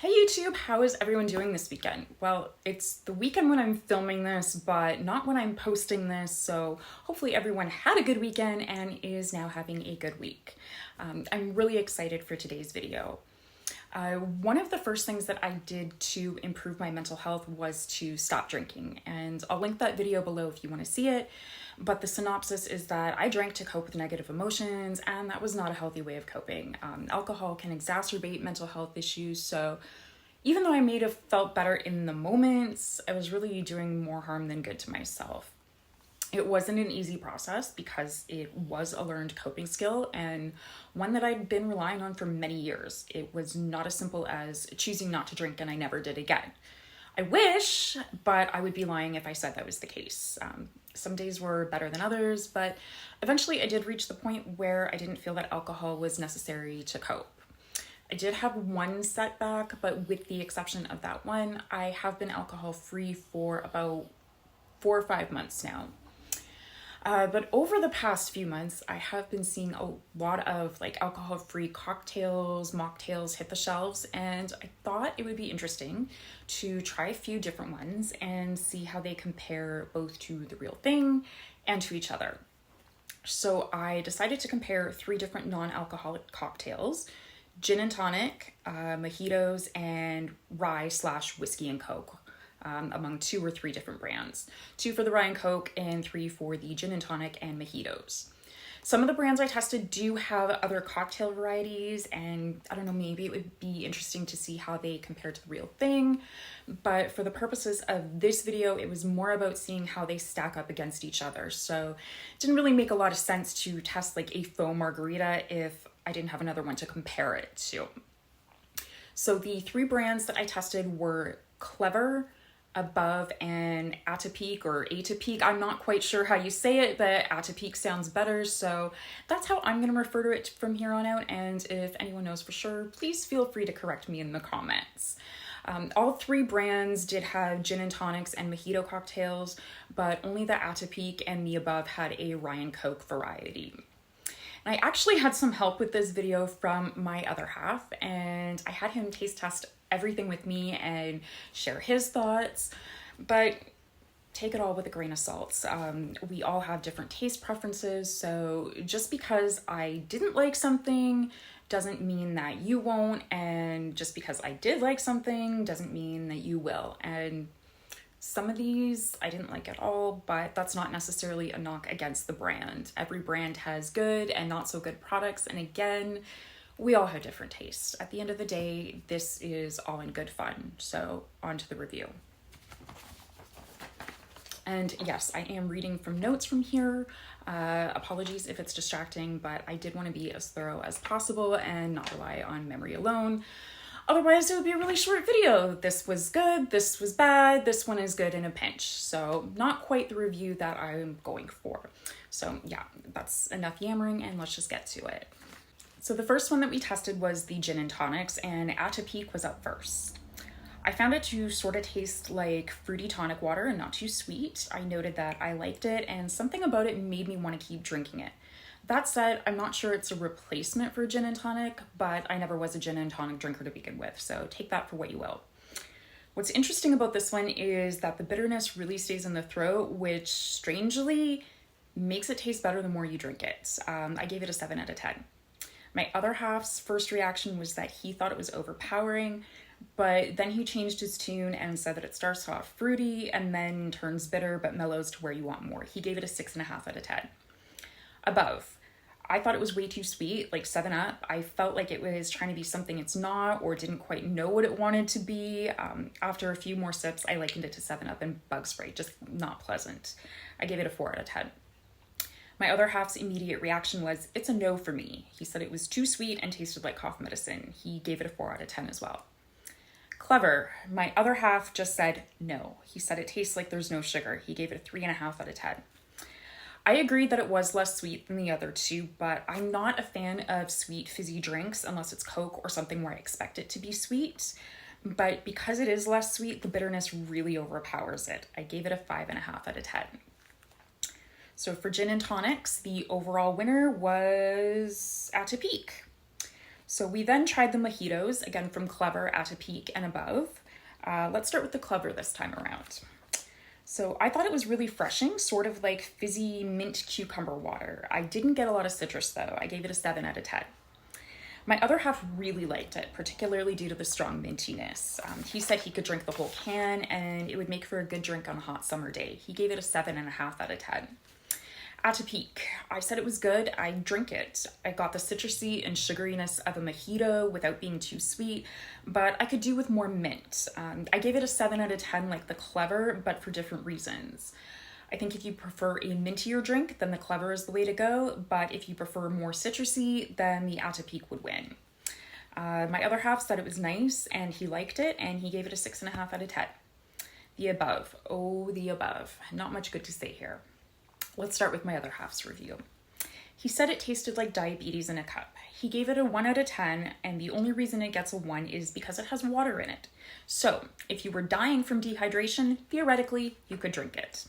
Hey YouTube, how is everyone doing this weekend? Well, it's the weekend when I'm filming this, but not when I'm posting this, so hopefully everyone had a good weekend and is now having a good week. I'm really excited for today's video. One of the first things that I did to improve my mental health was to stop drinking, and I'll link that video below if you want to see it. But the synopsis is that I drank to cope with negative emotions, and that was not a healthy way of coping. Alcohol can exacerbate mental health issues, so even though I may have felt better in the moments, I was really doing more harm than good to myself. It wasn't an easy process because it was a learned coping skill and one that I'd been relying on for many years. It was not as simple as choosing not to drink and I never did again. I wish, but I would be lying if I said that was the case. Some days were better than others, but eventually I did reach the point where I didn't feel that alcohol was necessary to cope. I did have one setback, but with the exception of that one, I have been alcohol free for about 4 or 5 months now. But over the past few months, I have been seeing a lot of alcohol-free cocktails, mocktails hit the shelves, and I thought it would be interesting to try a few different ones and see how they compare both to the real thing and to each other. So I decided to compare 3 different non-alcoholic cocktails: gin and tonic, mojitos, and rye/whiskey and coke. Among 2 or 3 different brands. 2 for the rye and coke and 3 for the gin and tonic and mojitos. Some of the brands I tested do have other cocktail varieties, and I don't know, maybe it would be interesting to see how they compare to the real thing. But for the purposes of this video, it was more about seeing how they stack up against each other. So it didn't really make a lot of sense to test like a faux margarita if I didn't have another one to compare it to. So the 3 brands that I tested were Clever, Above, and Atypique or Atypique. I'm not quite sure how you say it, but Atypique sounds better, so that's how I'm going to refer to it from here on out. And if anyone knows for sure, please feel free to correct me in the comments. All 3 brands did have gin and tonics and mojito cocktails, but only the Atypique and the Above had a rye and coke variety. I actually had some help with this video from my other half, and I had him taste test everything with me and share his thoughts, but take it all with a grain of salt. We all have different taste preferences, so just because I didn't like something doesn't mean that you won't, and just because I did like something doesn't mean that you will. And some of these I didn't like at all, but that's not necessarily a knock against the brand. Every brand has good and not so good products, and again, we all have different tastes. At the end of the day, this is all in good fun. So on to the review. And yes, I am reading from notes from here. Apologies if it's distracting, but I did want to be as thorough as possible and not rely on memory alone. Otherwise, it would be a really short video. This was good, this was bad, this one is good in a pinch. So not quite the review that I'm going for. So yeah, that's enough yammering and let's just get to it. So the first one that we tested was the gin and tonics, and Atypique was up first. I found it to sort of taste like fruity tonic water and not too sweet. I noted that I liked it, and something about it made me want to keep drinking it. That said, I'm not sure it's a replacement for gin and tonic, but I never was a gin and tonic drinker to begin with, so take that for what you will. What's interesting about this one is that the bitterness really stays in the throat, which strangely makes it taste better the more you drink it. I gave it a 7 out of 10. My other half's first reaction was that he thought it was overpowering, but then he changed his tune and said that it starts off fruity and then turns bitter but mellows to where you want more. He gave it a 6.5 out of 10. Above. I thought it was way too sweet, like 7-Up. I felt like it was trying to be something it's not, or didn't quite know what it wanted to be. After a few more sips, I likened it to 7-Up and bug spray, just not pleasant. I gave it a 4 out of 10. My other half's immediate reaction was, it's a no for me. He said it was too sweet and tasted like cough medicine. He gave it a 4 out of 10 as well. Clever. My other half just said no. He said it tastes like there's no sugar. He gave it a 3.5 out of 10. I agreed that it was less sweet than the other 2, but I'm not a fan of sweet fizzy drinks unless it's Coke or something where I expect it to be sweet. But because it is less sweet, the bitterness really overpowers it. I gave it a 5.5 out of 10. So for gin and tonics, the overall winner was Atypique. So we then tried the mojitos, again from Clever, At a Peak, and above. Let's start with the Clever this time around. So I thought it was really refreshing, sort of like fizzy mint cucumber water. I didn't get a lot of citrus though. I gave it a 7 out of 10. My other half really liked it, particularly due to the strong mintiness. He said he could drink the whole can and it would make for a good drink on a hot summer day. He gave it a 7.5 out of 10. At a Peak, I said it was good. I drink it. I got the citrusy and sugariness of a mojito without being too sweet, but I could do with more mint. I gave it a 7 out of 10 like the Clever, but for different reasons. I think if you prefer a mintier drink, then the Clever is the way to go, but if you prefer more citrusy, then the At a Peak would win. My other half said it was nice and he liked it and he gave it a 6.5 out of 10. The above. Oh, the above. Not much good to say here. Let's start with my other half's review. He said it tasted like diabetes in a cup. He gave it a 1 out of 10, and the only reason it gets a 1 is because it has water in it. So, if you were dying from dehydration, theoretically, you could drink it.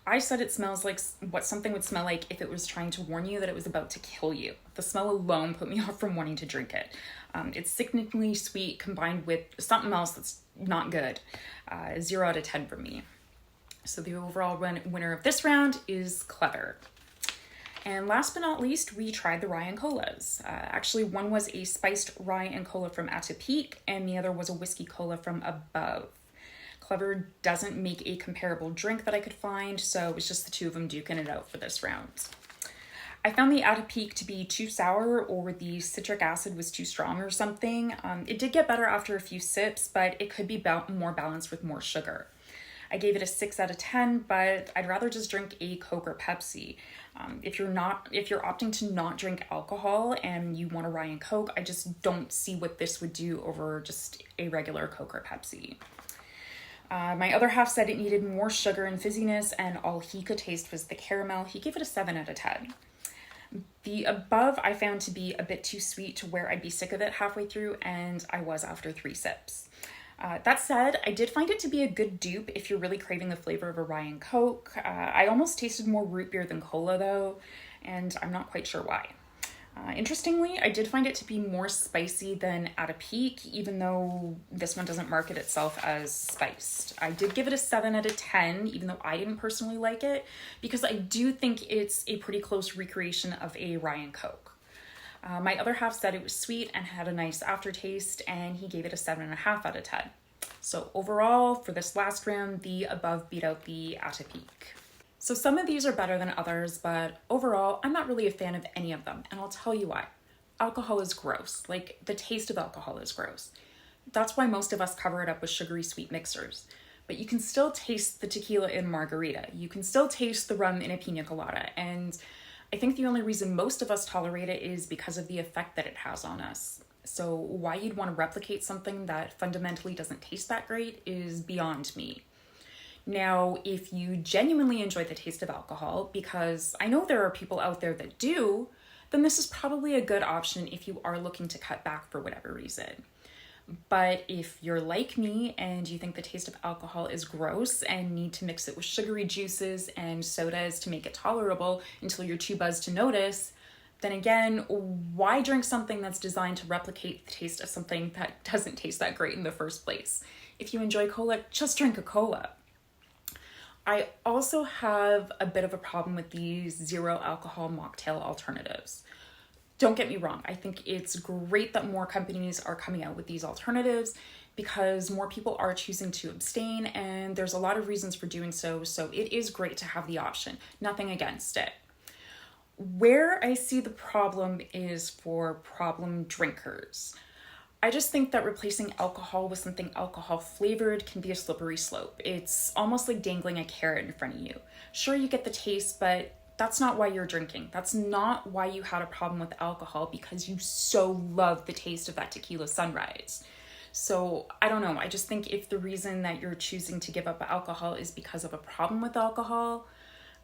I said it smells like what something would smell like if it was trying to warn you that it was about to kill you. The smell alone put me off from wanting to drink it. It's sickeningly sweet combined with something else that's not good. 0 out of 10 from me. So the overall winner of this round is Clever. And last but not least, we tried the rye and colas. Actually, one was a spiced rye and cola from At a Peak, and the other was a whiskey cola from Above. Clever doesn't make a comparable drink that I could find, so it was just the two of them duking it out for this round. I found the At a Peak to be too sour, or the citric acid was too strong or something. It did get better after a few sips, but it could be more balanced with more sugar. I gave it a 6 out of 10, but I'd rather just drink a Coke or Pepsi. If you're opting to not drink alcohol and you want a rye and Coke, I just don't see what this would do over just a regular Coke or Pepsi. My other half said it needed more sugar and fizziness, and all he could taste was the caramel. He gave it a 7 out of 10. The Above I found to be a bit too sweet to where I'd be sick of it halfway through, and I was after 3 sips. That said, I did find it to be a good dupe if you're really craving the flavor of a rye and Coke. I almost tasted more root beer than cola though, and I'm not quite sure why. Interestingly, I did find it to be more spicy than At a Peak, even though this one doesn't market itself as spiced. I did give it a 7 out of 10, even though I didn't personally like it, because I do think it's a pretty close recreation of a rye and Coke. My other half said it was sweet and had a nice aftertaste, and he gave it a 7.5 out of 10. So overall, for this last round, the Above beat out the At a Peak. So some of these are better than others, but overall, I'm not really a fan of any of them, and I'll tell you why. Alcohol is gross. Like, the taste of alcohol is gross. That's why most of us cover it up with sugary sweet mixers. But you can still taste the tequila in margarita. You can still taste the rum in a pina colada, and I think the only reason most of us tolerate it is because of the effect that it has on us. So why you'd want to replicate something that fundamentally doesn't taste that great is beyond me. Now, if you genuinely enjoy the taste of alcohol, because I know there are people out there that do, then this is probably a good option if you are looking to cut back for whatever reason. But if you're like me and you think the taste of alcohol is gross and need to mix it with sugary juices and sodas to make it tolerable until you're too buzzed to notice, then again, why drink something that's designed to replicate the taste of something that doesn't taste that great in the first place? If you enjoy cola, just drink a cola. I also have a bit of a problem with these zero alcohol mocktail alternatives. Don't get me wrong, I think it's great that more companies are coming out with these alternatives because more people are choosing to abstain, and there's a lot of reasons for doing so, so it is great to have the option. Nothing against it. Where I see the problem is for problem drinkers. I just think that replacing alcohol with something alcohol flavored can be a slippery slope. It's almost like dangling a carrot in front of you. Sure, you get the taste, but that's not why you're drinking. That's not why you had a problem with alcohol, because you so love the taste of that tequila sunrise. So I don't know. I just think if the reason that you're choosing to give up alcohol is because of a problem with alcohol,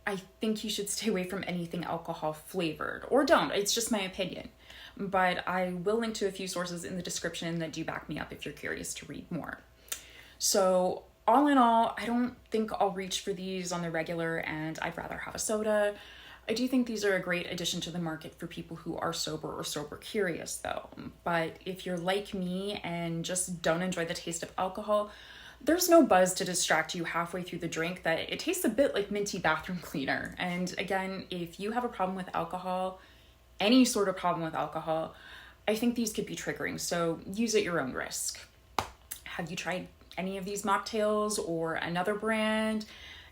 I think you should stay away from anything alcohol flavored. Or don't. It's just my opinion. But I will link to a few sources in the description that do back me up if you're curious to read more. So all in all, I don't think I'll reach for these on the regular, and I'd rather have a soda. I do think these are a great addition to the market for people who are sober or sober curious though. But if you're like me and just don't enjoy the taste of alcohol, there's no buzz to distract you halfway through the drink that it tastes a bit like minty bathroom cleaner. And again, if you have a problem with alcohol, any sort of problem with alcohol, I think these could be triggering, so use at your own risk. Have you tried any of these mocktails or another brand?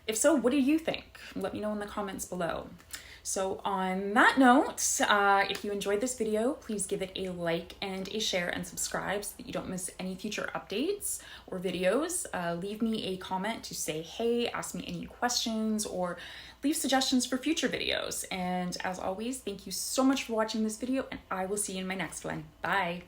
If so, what do you think? Let me know in the comments below. So on that note, if you enjoyed this video, please give it a like and a share and subscribe so that you don't miss any future updates or videos. Leave me a comment to say hey, ask me any questions, or leave suggestions for future videos. And as always, thank you so much for watching this video, and I will see you in my next one. Bye.